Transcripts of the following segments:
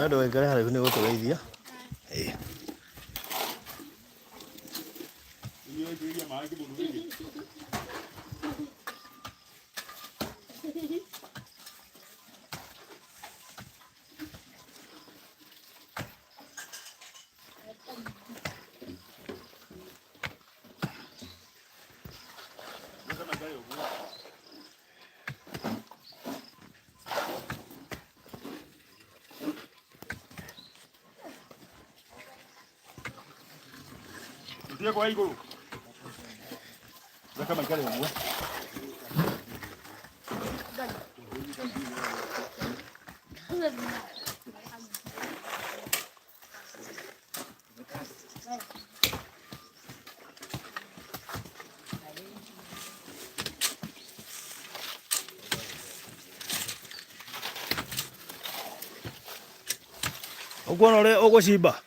Ando waikare haraihu ni gutugeithia. Dia kwa iguru. Zaka makale mwa. Ogwana ore ogocimba.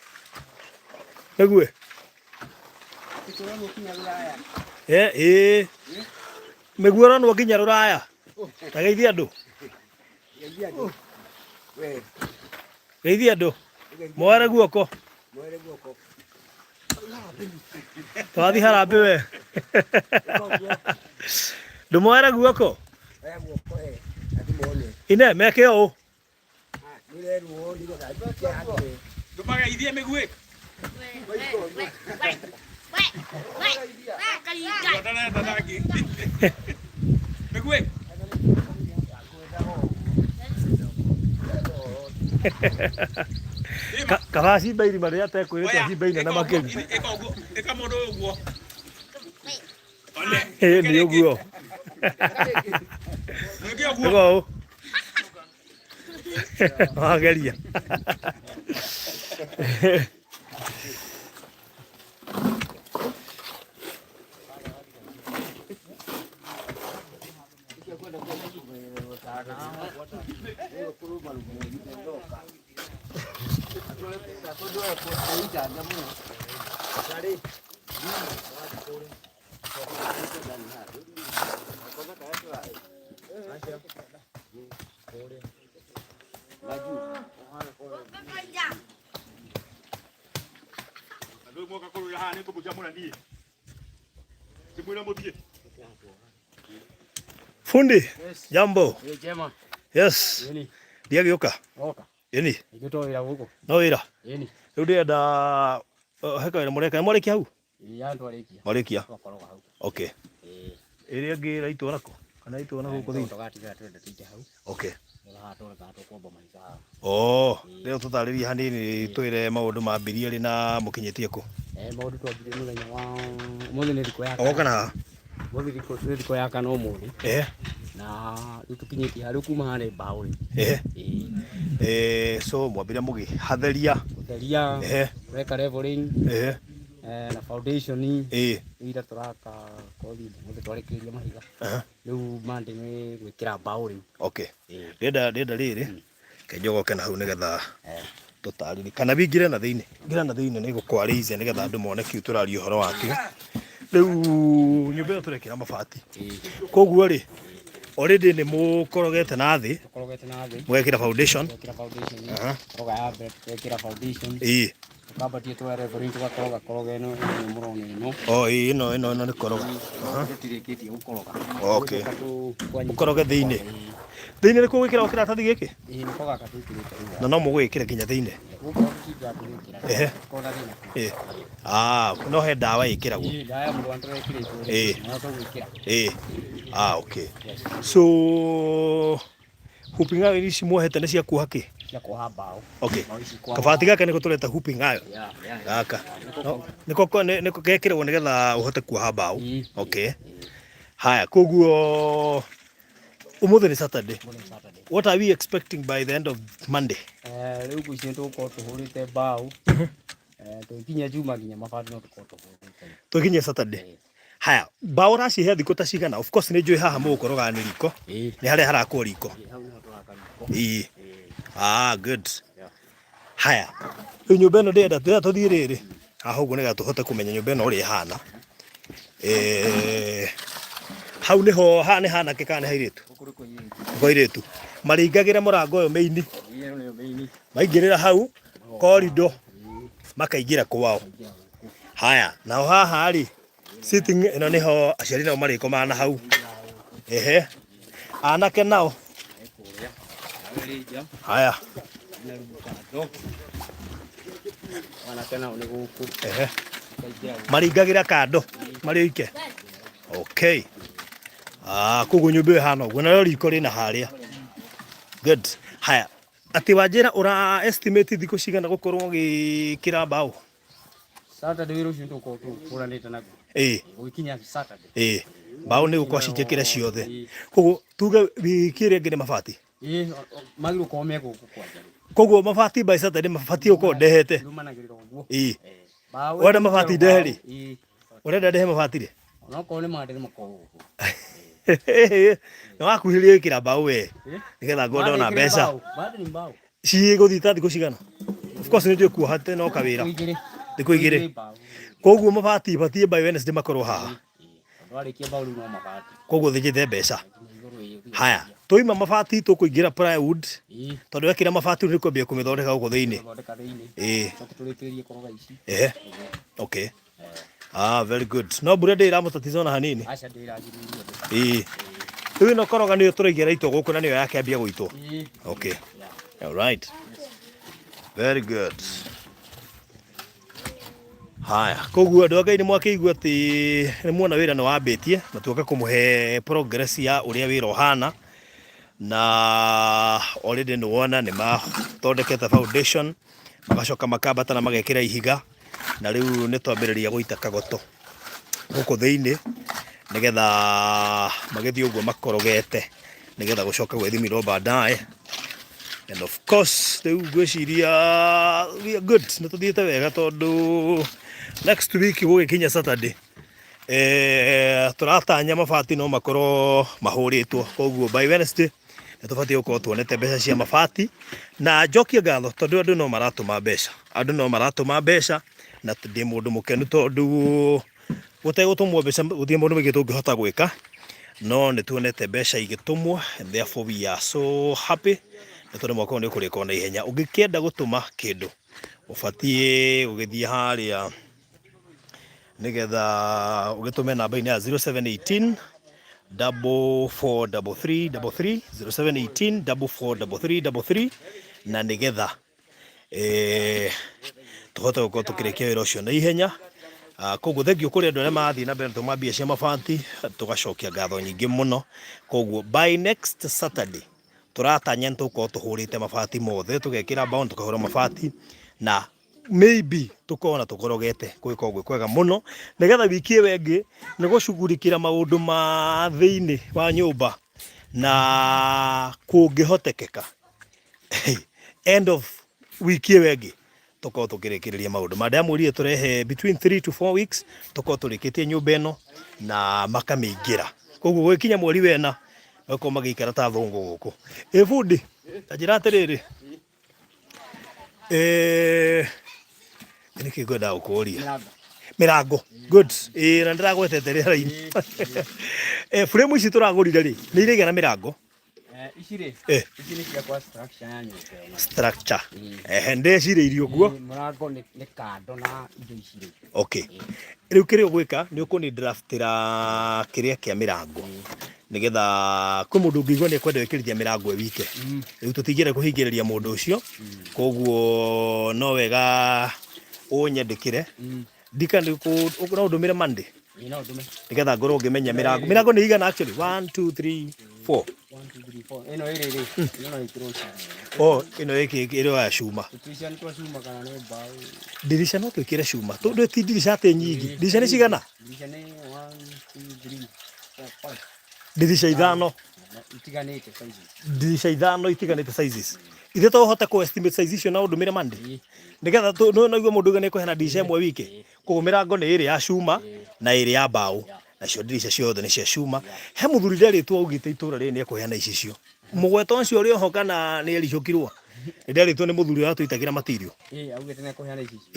Egue. Mĩguo no nginya rũraya. Tageithia andũ. Geithia andũ. Moere guoko. Twathi harambĩ we. Ndũmoere guoko. Ine meke ũũ. Ndũmageithie mĩguĩ. Kabasi bairi maria te kwirita cibaina na makeri. Eka mundu uguo. Ni uguo. Uguo. Wageria. Fundi, yes. Jambo. Yes. Dia gioka. Oka. Yeni. Igito wira guko. No wira. Yeni. Riu ndirenda heka wira mureka mwarekia hau? Ya ndwarekia. Mwarekia. Twakoroga hau. Okay. Iri ngi raitwo nako. Kana raitwo nako guko thii. Tugatiga twende tuje hau. Okay. Tukomba maisha. Oh, leo tutariria hanini twire maundu mambirie ri na mukinyitie ku. Maundu twambirie muthenya wa muthenya ni riko yaka. Oka na. Muthenya riko yaka no muthi. Na tukinyitie hari kuma hane bauri. So mwambire mugi hatheria. Hatheria. Weka leveling. Na foundation ira turaka kothi muthi twarikiria mahiga. Riu mande ni gwikira bauri. Okay. Renda riri. Kenjogo kana hau nigetha tutariri kana bingire na thiini. Ngira na thiini ni gukwarize nigetha andu mone kiu turario horo wakio. Riu nyumba turekira mabati. Koguo ri already ni mukorogete na thi. Mwekira foundation. Roga ya gwikira foundation. Tukabatie tware bori tugakoroga koroga ino ni murone ino. Ino ni koroga. Tutireketie gukoroga. Okay. Ukoroge thiini. Thiini ni kuwikira kiratathi giki? Ni koga katukirite. Na no mugwikira kinya thiini. No he dawa ikiragwo. Dawa mundu antrekire. No to gwikira. Okay. So hooping ayo ici muohete ni cia kuoha ki? Cia kuoha mbao. Okay. Kabati gaka niko tureta hooping ayo. Gaka. Niko gekirwo nigetha uhote kuoha mbao. Okay. Haya, koguo umuthi ni Saturday. What are we expecting by the end of Monday? Riu kuici tuko tuhurite mbao. Tukinya juma nginya mabati no tuko tuhurite. Tukinya Saturday. Haya, mbao racihe thikũ ta cigana? Of course ni njui haha mugukoroga ni riko. Ni haria harakwo riko. Good. Haya. Nyumba ĩno ndĩrenda tuthie rĩrĩ. Haha ũguo nĩgetha tũhote kũmenya nyumba ĩno ũrĩa ĩhana. Hau nĩho haha nĩ hanake kana hairĩtu? Ko airĩtu. Maringagĩre mũrango ũyũ mĩini. maingĩrĩra hau corridor makaingĩra kwao. Haya, nao haha rĩ sitting ĩno nĩho aciari nao marĩkomaga na hau. Ehe, anake nao haya ehe maringagĩra kando marĩ oike. Okay, koguo nyũmba ĩhana ũguo, narĩo riko rĩna harĩa. Good. Haya, atĩ wanjĩra ũra estimate thikũ cigana gũkorwo ũgĩkĩra mbaũ? Saturday wĩra ũcio tũkũranĩte naguo. Gũkinya Saturday. Mbaũ nĩ gũkorwo cinjĩkĩre ciothe. Koguo tuge wiki ĩrĩa ĩngĩ nĩ mabati. Magĩrĩirwo gũkorwo me gũkũ kwanja. Koguo mabati by Saturday mabati gũkorwo ndehete. Wenda mabati ndehe rĩ? Ũrenda ndehe mabati rĩ? Onokorwo nĩ mandĩ makorwo gũkũ. Nĩ wakuhĩrĩria gwĩkĩra mbaũ we nĩgetha ngorwo ndona mbeca. Cigũthiĩ ta thikũ cigana? Of course nĩ ndĩkuoha tene no kawĩra. Thikũ igĩrĩ. Koguo mabati batie by Wednesday makorwo haha. Koguo thĩnjĩte mbeca. Haya, tũima mabati tũkũingĩra plywood tondũ wekĩra mabati nĩ kwambia kũmĩthondeka gũkũ thĩinĩ. Okay. Very good. No mbura ndĩramũtatiza ona hanini. Rĩu ĩno koroga nĩyo tũraigĩra itũ gũkũ na nĩyo yakĩambia gũitwo. Okay. All right. Very good. Haya, koguo andũ a Ngai nĩ mwakĩigua atĩ nĩ muona wĩra nĩ wambĩtie na tuoka kũmũhe progress ya ũrĩa wĩra ũhana, na already nĩ wona nĩ mathondekete foundation magacoka makambata na magekĩra ihiga, na rĩu nĩ twambĩrĩria gũita kagoto gũkũ thĩinĩ nĩgetha magĩthiĩ ũguo makorogete nĩgetha gũcoka gwethimirwo baadaye. And of course rĩu ngwĩciria we are good, nĩ tũthiĩte wega tondũ next week gũgĩkinya Saturday tũratanya mabati no makorwo mahũrĩtwo, koguo by Wednesday nĩ tũbatiĩ gũkorwo tuonete mbeca cia mabati. Na njokie ngatho tondũ andũ no maratũma mbeca, na ndĩ mũndũ mũkenu tondũ gũtegũtũmwo mbeca gũtirĩ mũndũ mũingĩ tũngĩhota gwĩka, no nĩ tuonete mbeca igĩtũmwo, and therefore we are so happy. Nĩ tondũ mwaka nĩ ũkũrĩka na ihenya. Ũngĩkĩenda gũtũma kĩndũ ũbatiĩ gũgĩthiĩ harĩa nĩgetha ũgĩtũme namba-inĩ ya 0718 443333 0718 443333 na nĩgetha tũhote gũkorwo tũkĩrĩkia wĩra ũcio na ihenya. Koguo thengio kũrĩ andũ arĩa marathiĩ na mbere tũma mbia cia mabati, tũgacokia ngatho nyingĩ mũno. Koguo by next Saturday tũratanya nĩ tũkorwo tũhũrĩte mabati mothe, tũgekĩra mbaũ tũkahũra mabati, na maybe tũkorwo na tũkorogete gwĩka ũguo kwega mũno nĩgetha wiki ĩyo ĩngĩ nĩ gũcugurikĩra maũndũ ma thĩinĩ wa nyũmba na kũngĩhotekeka end of wiki ĩyo ĩngĩ tũkorwo tũkĩrĩkĩrĩria maũndũ ma ndamwĩrire tũrehe between 3 to 4 weeks tũkorwo tũrĩkĩtie nyũmba ĩno na makamĩingĩra. Koguo gũkinya mweri wena gũkorwo magĩikara ta thũngũ gũkũ. Bundi njĩra atĩrĩrĩ, nĩkĩ ngwenda gũkũria mĩrango. Good. Na ndĩragwetete rĩera raini. Frame ici tũragũrire rĩ nĩ irĩgĩa na mĩrango? Ici rĩ, ici nĩ ciakwa structure ya nyũmba. Structure. Ndecirĩirie ũguo. Mũrango nĩ kando na indo ici rĩ. Okay. Rĩu kĩrĩa ũgwĩka nĩ ũkũni draftĩra kĩrĩa kĩa mĩrango nĩgetha kwĩ mũndũ ũngĩigua nĩ ekwenda gwĩkĩrithia mĩrango wike. Rĩu tũtingĩenda kũhingĩrĩria mũndũ ũcio, koguo no wega ũnyandĩkĩre ndikani no ndũmĩre Monday nĩgetha ngorwo ngĩmenya mĩrango nĩ igana actually 1 2 3 4 ĩno ĩrĩ rĩ ĩno ĩrĩ ya cuma. Dirisha no twĩkĩre cuma tondũ ti dirisha atĩ nyingĩ. Dirisha nĩ cigana? Dirisha nĩ 1 2 3 4 5 dirisha ithano itiganĩte sizes. Dirisha ithano itiganĩte sizes. Ithe to hote ku estimate size icio na ũndũmĩre Monday nĩgetha no igua mũndũ gane kũhena dirisha ĩmwe wiki. Koguo mĩrango nĩ ĩrĩ ya cuma na ĩrĩ ya mbaũ, nacio dirisha ciothe nĩ cia cuma. He mũthuri nderĩtwo augĩte itũra rĩrĩ nĩ ekũheana icicio. Mũgweto ũcio ũrĩ oho kana nĩ ericũkirwo? Nderĩtwo nĩ mũthuri ũrĩa tũitagĩra material. Augĩte nĩ ekũheana icicio.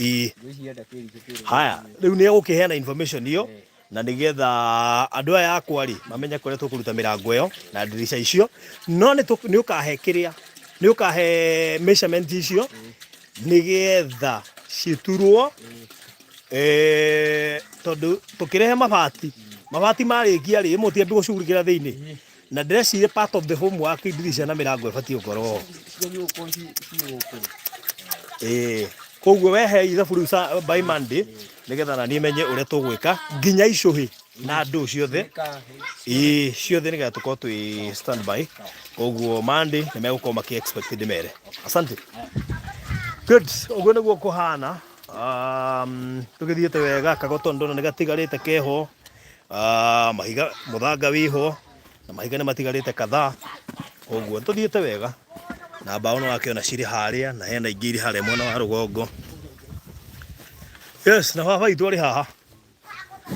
Haya, rĩu nĩ egũkĩheana information iyo na nĩgetha andũ aya akwa rĩ mamenye kũrĩa tũkũruta mĩrango ĩyo na dirisha icio. No nĩ ũkahe kĩrĩa nĩ ũkahe measurement icio nĩgetha citurwo tondũ tũkĩrehe mabati marĩkia rĩ mũtiambi gũcugurĩkĩra thĩinĩ na ndĩreciria part of the homework ndirisha na mĩrango ĩbatiĩ gũkorwo koguo wehe ithabu rĩu by Monday nĩgetha na niĩ menye ũrĩa tũgwĩka nginya icũhĩ na ndũ ciothe ciothe nĩgetha tũkorwo twĩ standby koguo Monday nĩ megũkorwo maki-expect ndĩmere. Asante. Good. Ũguo nĩguo kũhana tũgĩthiĩte wega kagoto ndona nĩ gatigarĩte keho mahiga mũthanga wĩho na mahiga nĩ matigarĩte kadhaa koguo tũthiĩte wega na mbaũ no wakĩona cirĩ harĩa na hena ingĩ irĩ harĩa mwena wa rũgongo. Yes, na baba witũ arĩ haha.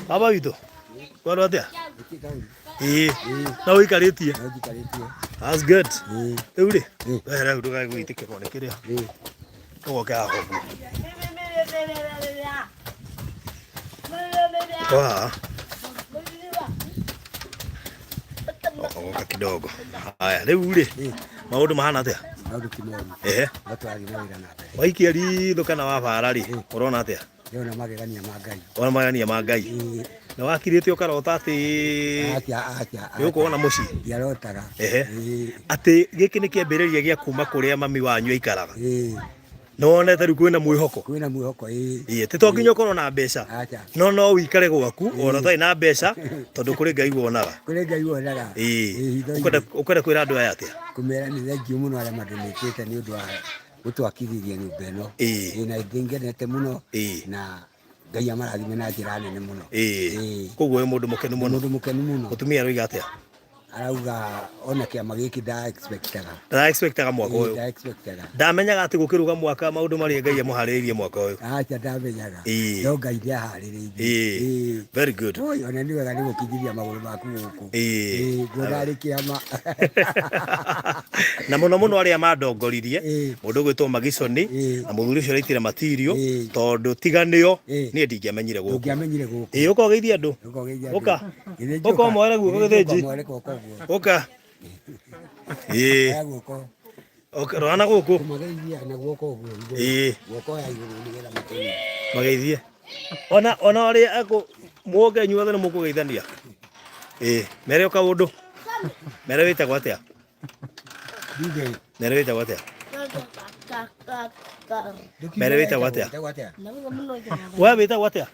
Baba witũ kwaro atĩa? Na ũikarĩtie? That's good. Rĩu rĩ wehere ndũgagũitĩkĩrwo nĩ kĩrĩa ũgoke haha ũguo. Ogoka kidogo. Haya, rĩu rĩ maũndũ mahana atĩa? Waikia ritho kana wabara rĩ ũrona atĩa? Ndĩrona magegania ma Ngai. Ona magegania ma Ngai. Na wakirĩte ũkarota atĩ nĩũkuona mũciĩ? Ndiarotaga. Atĩ gĩkĩ nĩ kĩambĩrĩria gĩa kuma kũrĩa mami wanyu aikaraga. No wonete rĩu kwĩna mwĩhoko? Kwĩna mwĩhoko ti to nginya ũkorwo na mbeca no ũikare gwaku ona ũtarĩ na mbeca tondũ kũrĩ Ngai wonaga. Kũrĩ Ngai wonaga. Ũkwenda kwĩra andũ aya atĩa? Kũmera nĩ thengiũ mũno arĩa mandũmĩtĩte nĩ ũndũ wa gũtwakithĩria nyũmba ĩno na ndĩngenete mũno na Ngai amarathime na njĩra nene mũno. Koguo wĩ mũndũ mũkenu mũno. Mũndũ mũkenu mũno. Mũtumia aroiga atĩa? Arauga ona kĩama gĩkĩ nda-expectaga mwaka ũyũ. Ndamenyaga atĩ gũkĩruga mwaka maũndũ marĩa Ngai amũharĩrĩirie mwaka ũyũ. Acha ndamenyaga. No Ngai nĩaharĩrĩirie. Very good. Ona nĩ wega nĩ gũkinyithia magũrũ maku gũkũ. Nguona arĩ kĩama. Na mũno mũno arĩa mandongoririe mũndũ ũgwĩtwo Magiconi na mũthuri ũcio ũraitire material tondũ tiganĩo niĩ ndingĩamenyire gũkũ. Ndingĩamenyire gũkũ. Ũka ũgeithie andũ. Ũka. Ũka ũmoere guoko gĩthĩnji. Oka. Rona gũkũ. Mageithie. Ona ũrĩa muoge nyuothe nĩ mũkũgeithania. Mere ũka ũndũ. Mere wĩtagwo atĩa? Mere wĩtagwo atĩa? Mere wĩtagwo atĩa? Wewe wĩtagwo atĩa?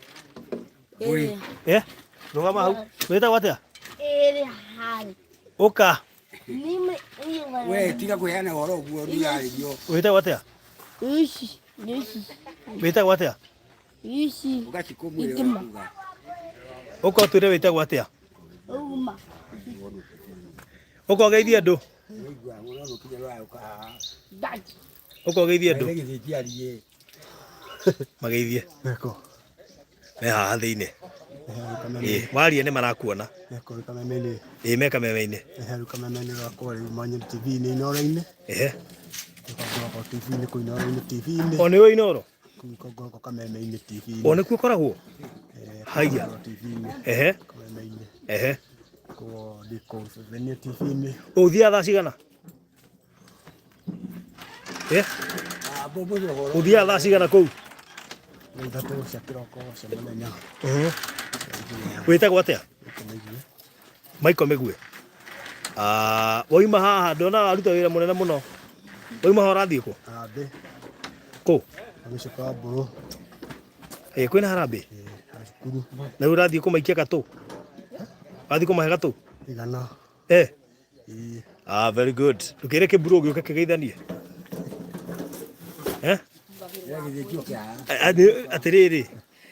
Rũgama hau. Wĩtagwo atĩa? Oka. We tiga kũheana ũhoro ũguo ndĩarĩrio. Wĩtagwo atĩa? Wĩtagwo atĩa? Oka ũtwĩre wĩtagwo atĩa? Oka ũgeithie andũ. Oka ũgeithie andũ. Mageithie. Me haha thĩinĩ. Waria nĩ marakuona. Me kameme-inĩ. Kameme-inĩ gakwa rĩu manyũ TV-inĩ Inoro-inĩ. TV-inĩ kũ Inoro-inĩ TV-inĩ. O nĩ ũĩ Inoro? Ngoko kameme-inĩ TV-inĩ. O nĩkuo ũkoragwo? Haiya. TV-inĩ. Kameme-inĩ. Kũo ndiko Venia TV-inĩ. Ũthiaga thaa cigana? Ũthiaga thaa cigana kũu? Ithatũ cia kĩroko cia mũthenya. Wĩtagwo atĩa? Michael Mĩgue. Woima haha ndona waruta wĩra mũnene mũno. Woima haha ũrathiĩ kũ? Harambĩ. Kũ? Gĩcoka Mbũrũ. Kwĩna harambĩ? Cukuru. Na ũrathiĩ kũmaikia gatũ? Wathiĩ kũmahe gatũ? Igana. Very good. Ndũkĩre kĩmburu gĩũke kĩgeithanie. Atĩrĩrĩ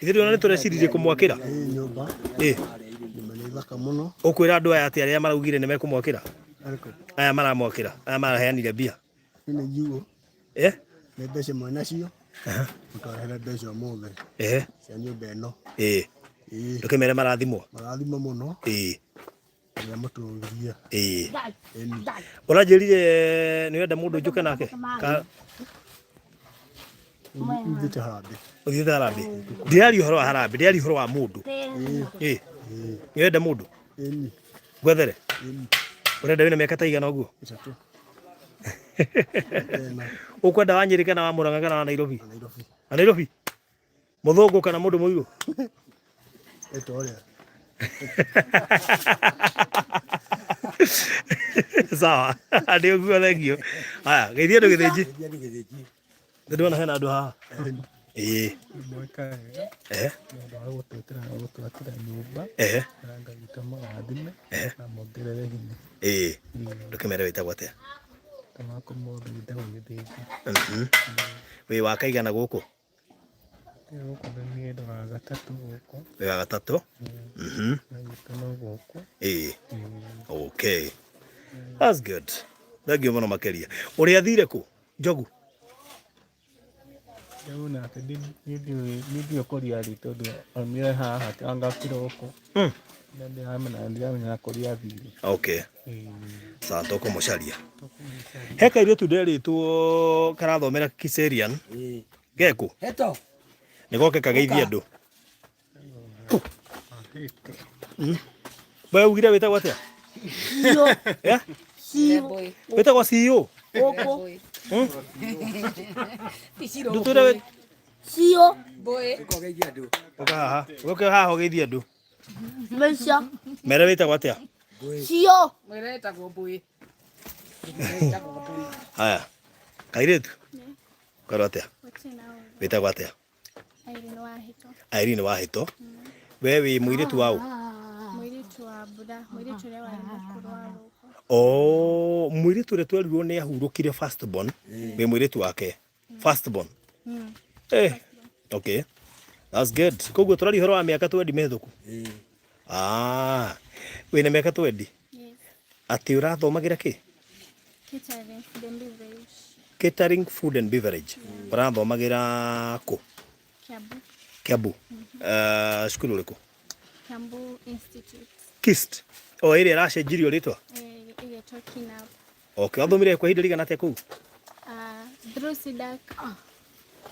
ithuĩ ona nĩ tũreciririe kũmwakĩra nyũmba nĩ thaka mũno. Ũkwĩra andũ aya atĩ arĩa maraugire nĩ mekũmwakĩra aya maramwakĩra aya maraheanire mbia nĩ mbeca imwe nacio ũtwarehere mbeca ũmũthĩ cia nyũmba ĩno ndũkĩmere marathimwo mũno arĩa matũrũgirie. Ũranjĩrire nĩ wenda mũndũ njũke nake Uthiĩte harambĩ. Uthiĩte harambĩ. Ndĩraria ũhoro wa harambĩ, ndĩraria ũhoro wa mũndũ. Nĩ wenda mũndũ? Gwethere? Ũrenda wĩna mĩaka ta igana ũguo? 3. Ukwenda wa Nyeri kana wa Murang'a kana wa Nairobi? Nairobi. Muthungu kana mundu muiru? Etoria. Sawa. Ndio guo thengio. Haya, geithia ndu githinji. Ndona hena andu haha. Mweka ndio gutwatira nyumba na ngagita magathime na mongerere hinya. Ndukimere witagwo atia? Kana ko mundu witagwo githinji. We wakaigana guku? Guku ni ndo wa gatatu guku. We wa gatatu? Na gitano guku. Okay. That's good. Thengio muno makeria. Uri athire ku? Njogu? Yauna ati ndio koria rito ndo amire haha anga kiroko. Ndio hamna ndio koria thire. Okay. Sawa toko musharia. Heka irio tu nderitwo karathomera Kiserian. Geku. Heto. Nigoke kageithia andu. Ba ugira wetagwo atia? CEO. Ya? CEO. Wetagwo CEO. Oko. Ndutore we CEO boy. Ukogeithia andu. Uka haha. Uka haha ugeithia andu. Mesha. Mere wetagwo atia? CEO. Mere wetagwo boy. Haya. Kairetu. Karo atia? Wetagwo atia? Irene Wahito. Irene Wahito. Wewe muiritu wao? Muiritu wa Buda, muiritu wa mukuru wa Ruko. Muiritu re twerirwo ni ahurukire first born. We muiritu wake. First born. Okay. That's good. Koguo turari horo wa miaka 20 methuku. Wina miaka 20? Yes. Ati urathomagira ki? Catering, food and beverage. Catering, food and beverage. Urathomagira ku? Kiambu. Kiambu. Shukuru uriku? Kiambu Institute. KIST. Ile rashenjirio ritwa? Ile talking up. Okay, wathomire kwa ihinda rigana atia kuu? Through SIDAC.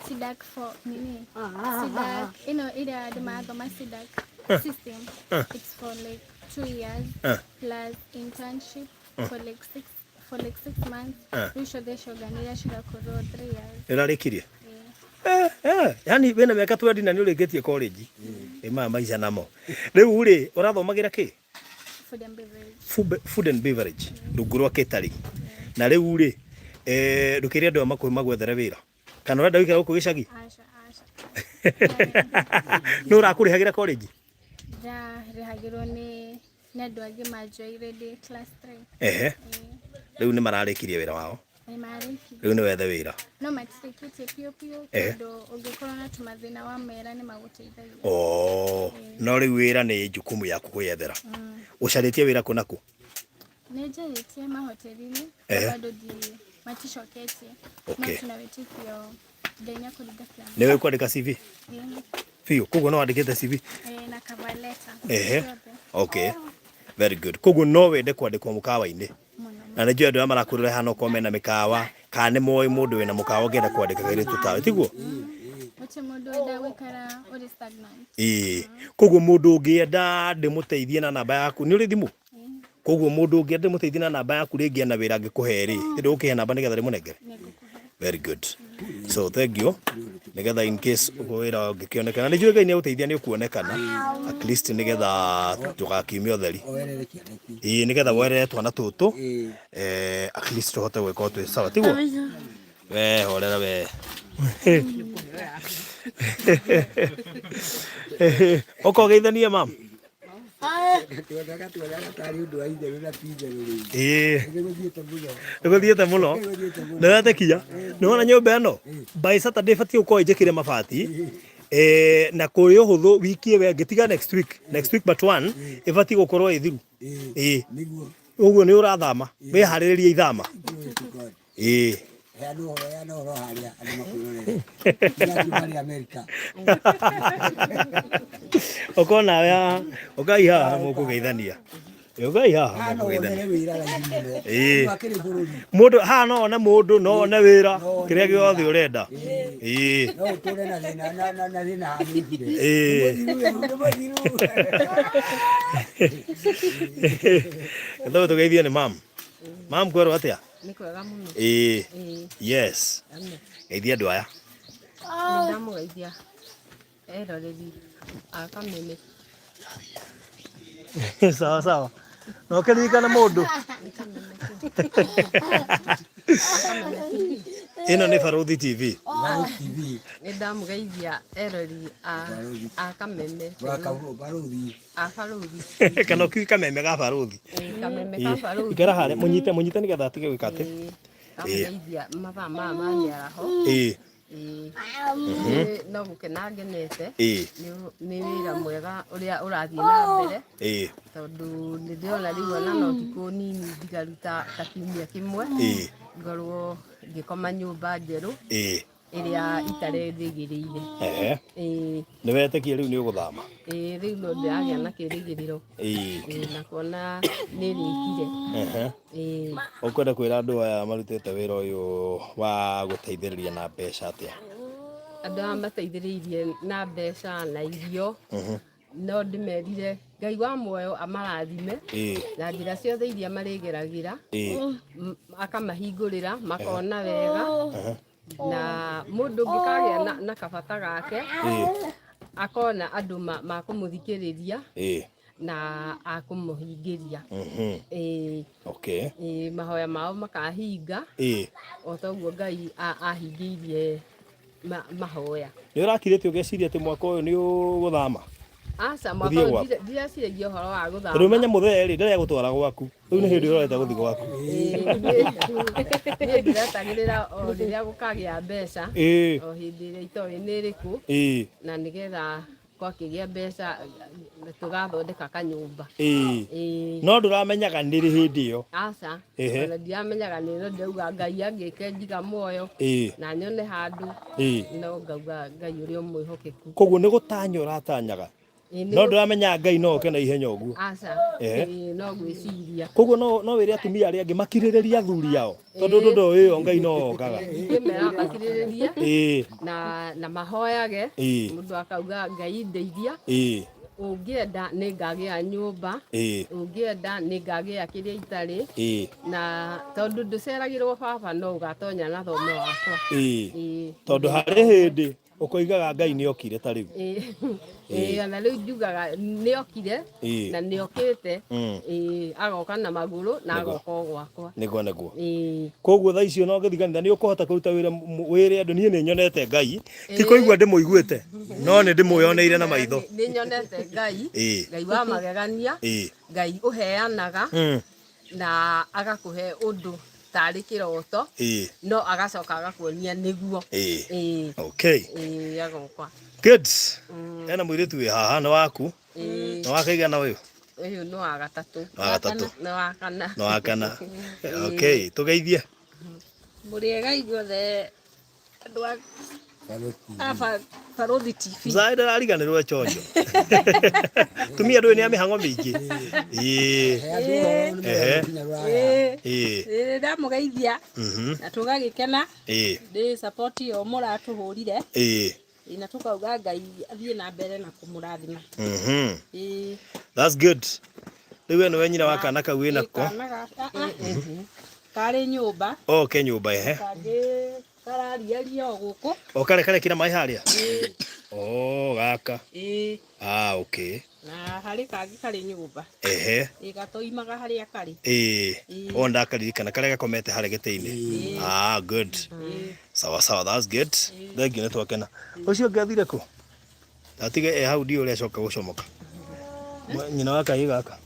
SIDAC for nini? SIDAC. Ile ademathoma SIDAC system. It's for like 2 years plus internship for like 6 months. Mwisho desho ganira shira koro 3 years. Irarikirie? Yani wena miaka 20 na ni uregetie college. Ema maisha namo. Riu ri urathomagira ki? Food and beverage. Food and beverage. Rugurwa catering. Na riu ri ndukiria andu amakwe magwethere wira. Kana urenda wikara guku gicagi? Acha. No urakurihagira college? Rihagirwo ni andu angi majoire de class 3. Riu ni mararikirie wira wao? Riu ni wethe wira? No matirikite pio tondu ungikorwo na tumathina wa mera ni maguteithagia. No riu wira ni jukumu yaku kwiyethera. Ucaritie wira ku naku? Nejaritie mahoteli-ini bado di matishoketie. Okay. Tunawetikio denya kuliga plan. Niwe kwandika CV? Fio, koguo no wandikite CV? Na cover letter. Okay. Very good. Koguo no wende kwandikwo mukawa-ini? Na nijua andu marakurire hano komena mikawa kana moyo mundu wina mukawa ngenda kwandika gairetu tawe tiguo? Wache mundu wenda wikara uri stagnant. Koguo mundu ungienda ndimuteithie na namba yaku ni uri thimu? Koguo mundu ungienda ndimuteithie na namba yaku ringi na wira ngikuhe ri ndio ukihe namba nigetha rimunengere? Very good. So thank you. Nigetha in case wira ungikionekana ni jure Ngai ni uteithia ni ukuonekana at least nigetha tugakiumia utheri. Nigetha werere twana tutu at least tuhote gwika twi sawa tiguo? We horera we. Ukogeithania mam? Niguthiete muno ndatekia niwona nyumba ino by Saturday batie uko injikire mabati na kuri uhuthu wiki we ngitiga next week but one ibatie gukorwo ithiru uguo ni urathama we haririria ithama no haria andu makurore ya America okona ya okaiha mukugeithania ukaiha mukugeithania mundu ha no ona mundu no ona wira kiria giothe urenda no tore na thina ndo tugeithia ni mam kwero atia Nĩ kwega mũno. Yes. Geithia andũ aya. Nĩ ndamũgeithia eroreri a Kameme. Sawa sawa. No ũkĩririkana mũndũ. Ĩno nĩ Barũthi TV. Nĩ ndamũgeithia eroreri a Kameme. A Barũthi. Kana ũkiuga Kameme ga Barũthi. Kameme ka Barũthi. Ikara harĩa mũnyite nĩgetha atige gwĩka atĩ. Ndamũgeithia mathaa maya ma mĩaraho. No gũkena ngenete. Nĩ wĩra mwega ũrĩa ũrathiĩ na mbere. Tondũ nĩ ndĩrona rĩu ona no thikũ nini ndigaruta ta kiumia kĩmwe. Ngorwo ngĩkoma nyũmba njerũ. Ĩrĩa itarerĩgĩrĩire. Nĩ wetĩkia rĩu nĩ ũgũthama? Rĩu no ndĩragĩa na kĩĩrĩgĩrĩro. Na kuona nĩ rĩkire. Ũkwenda kwĩra andũ aya marutĩte wĩra ũyũ wa gũteithĩrĩria na mbeca atĩa? Andũ aya mateithĩrĩirie na mbeca na irio. No ndĩmerire Ngai wa muoyo amarathime na njĩra ciothe iria marĩgeragĩra, akamahingũrĩra makona wega. Na mũndũ ũngĩkagĩa na kabata gake akona andũ makũmũthikĩrĩria na akũmũhingĩria. Mahoya mao makahinga o toguo Ngai ahingĩirie mahoya. Nĩ ũrakirĩte ũgeciria atĩ mwaka ũyũ nĩ ũgũthama? Aca mwaka ũyũ ndireciria ũhoro wa gũthama. Tondũ ũmenye mũthee ndĩrĩa gũtwara gwaku. Rĩu nĩ hĩndĩ ũrorete gũthiĩ gwaku. Niĩ ndiretagĩrĩra o rĩrĩa gũkagĩa mbeca o hĩndĩ ĩrĩa itoĩ nĩ ĩrĩkũ, na nĩgetha gwakĩgĩa mbeca tũgathondeka kanyũmba. No ndũramenyaga nĩ rĩ hĩndĩ ĩyo? Aca ona ndiramenyaga nĩ no ndauga Ngai angĩke njiga muoyo na nyone handũ, no ngauga Ngai ũrĩa ũmwĩhokeku. Koguo nĩ gũtanya ũratanyaga? No ndũramenya Ngai no oke na ihenya ũguo? Aca no gwĩciria. Koguo no wĩre atumia arĩa angĩ makirĩrĩria athuri ao, tondũ ndũndũ ũyũ Ngai no okaga. Ingĩmera makirĩrĩrie na mahoyage, mũndũ akauga Ngai ndeithia. Ũngĩenda nĩ ngagĩa nyũmba, ũngĩenda nĩ ngagĩa kĩrĩa itarĩ, na tondũ ndũceragĩrwo baba no ũgatonya na thome wakwa. Tondũ harĩ hĩndĩ ũkoigaga Ngai nĩ okire ta rĩu. Ona rĩu njugaga nĩ okire na nĩ okĩte, agoka na magũrũ na agoka gwakwa. Nĩguo. Koguo thaa icio no gĩthiĩ kanitha nĩ ũkũhota kũruta wĩra andũ. Niĩ nĩ nyonete Ngai, ti kũigua ndĩmũiguĩte, no nĩ ndĩmũyoneire na maitho. Nĩ nyonete Ngai, Ngai wa magegania, Ngai ũheanaga na agakũhe ũndũ tarĩ kĩroto, no agacoka agakuonia nĩguo. Agoka. Good. Ena mũirĩtu wĩ haha nĩ waku? Nĩ wa kaigana ũyũ? Ũyũ nĩ wa gatatũ. Nĩ wa kana. Nĩ wa kana. Tũgeithie. Mũrĩega inyuothe andũ a Barũthi TV. Mzai ndarariganĩrwo chonjo. Tumia ndũĩ nĩ amĩhang'o mĩingĩ. Ndamũgeithia na tũgagĩkena ndĩ support o mũratũhũrire na tukauga Ngai athiĩ na mbere na kũmũrathima. That's good. Rĩu nĩ wenyina wa kana kau wĩna ko? Karĩ nyũmba. Okay, nyũmba Karariaria o gũkũ. Kare kina maĩ harĩa? Gaka. Okay. Na harĩ kangĩ karĩ nyũmba. Gatoimaga harĩa karĩ. Ndakaririkana karĩa gakomete harĩa gĩtĩ-inĩ. Good. Sawa, that's good. Thank you, nĩ twakena. Ũcio ũngĩ athire kũ? Atige hau ndio ũrĩa acoka gũcomoka. Nyina wa kaĩ gaka.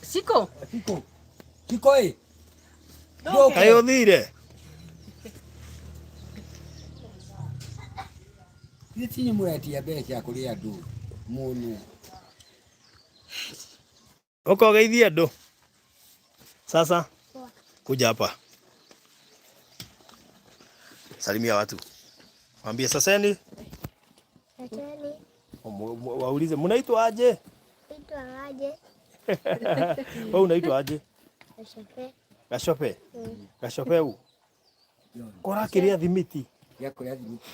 Siko. Kaĩ ũthire? Nĩ mũretia mbeca kũrĩ andũ mũno. Ũkogeithia andũ. Sasa kuja hapa. Salimia watu. Mwambie saseni. Waulize mnaitwa aje? Naitwa aje? Wewe unaitwa aje? Gashope. Gashope huu. Kora kiria thimiti. Ya kũrĩa thimiti.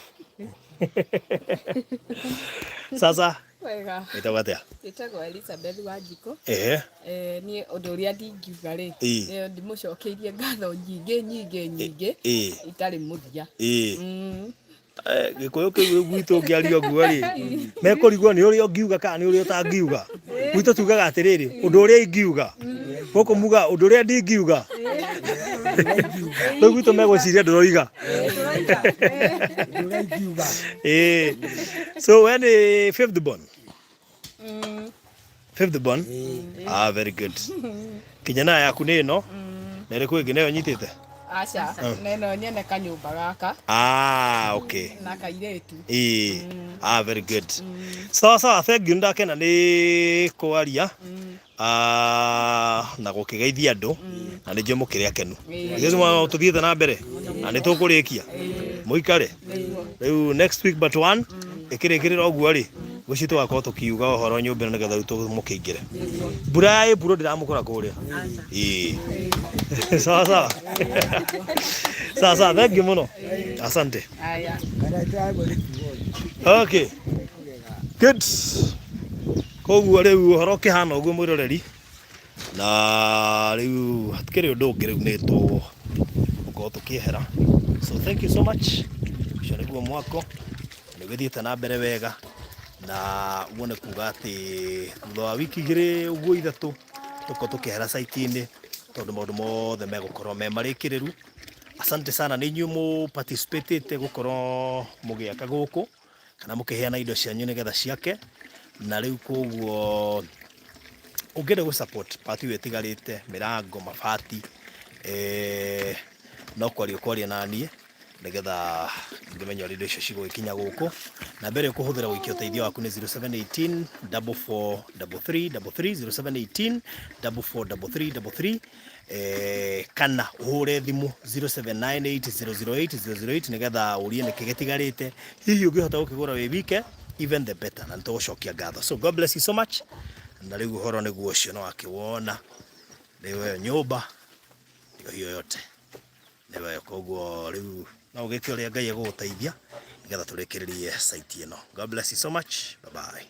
Sasa Kwega. Ĩtagwo atĩa? Ĩtagwo Elizabeth Wanjikũ. Niĩ ũndũ ũrĩa ndingiuga rĩ, nĩ ndĩmũcokeirie ngatho nyingĩ itarĩ mũthia. Gĩkũyũ kĩu gwitũ ũngĩaria ũguo rĩ, mekũrigwo nĩ ũrĩa ũngiuga kana nĩ ũrĩa ũtangiuga. Gwitũ tugaga atĩrĩrĩ, ũndũ ũrĩa ingiuga. Gũkũ muga ũndũ ũrĩa ndingiuga. Rĩu gwitũ megwĩciria ndũroiga. So when the fifth born? Fifth born? Very good. Kinyana yaku nĩ ĩno. Na ĩrĩkũ ĩngĩ nayo nyitĩte? Acha, neno nyene kanyumba gaka. Okay. Na kairĩtu. Very good. Sawa, thank you ndakena nĩ kwaria. Na gũkĩgeithia andũ na nĩ njemo kĩrĩa kenu. Nĩguo tũthiĩte na mbere. Na nĩ tũkũrĩkia. Mũikare. Rĩu next week but one ĩkĩrĩkĩrĩra ũguo rĩ. Gũci tũgakorwo tũkiuga ũhoro nyũmba nĩgetha rĩu tũmũkĩingĩre. Mbura ya April ndĩramũkora kũrĩa. Sawa. Sawa, thank you mũno. Asante. Okay. Good. Koguo rĩu ũhoro kĩhana ũguo mwĩroreri. Na rĩu hatikĩrĩ ũndũ ũngĩ rĩu nĩ tũgũkorwo tũkĩehera. So thank you so much. Ũcio nĩguo mwako. Nĩgũthiĩte na mbere wega. Na uone kuga atĩ thutha wa wiki igĩrĩ ũguo ithatũ tũkorwo tũkĩehera site-inĩ tondũ maũndũ mothe megũkorwo me marĩkĩrĩru. Asante sana nĩ inyuĩ mũ participate gũkorwo mũgĩaka gũkũ kana mũkĩheana indo cianyu nĩgetha ciake. Na rĩu koguo ũngĩenda gũ support party wetigarĩte mĩrango mabati no kwaria na niĩ nĩgetha ngĩmenya ũrĩa indo icio cigũgĩkinya gũkũ. Na mbere ũkũhũthĩra gũikia ũteithio waku nĩ 0718 4433 0718 4433 kana ũhũre thimũ 0798008008 nĩgetha ũrie nĩkĩ gĩtigarĩte. Hihi ũngĩhota gũkĩgũra wĩ wike even the better. Na nĩtũgũcokia ngatho. So God bless you so much. Na rĩu ũhoro nĩguo ũcio no akĩwona nĩwe nyũmba hiyo yote nĩwe koguo rĩu no ũgĩke ũrĩa Ngai egũgũteithia nĩgetha tũrĩkĩrĩrie site ĩno. God bless you so much. Bye bye.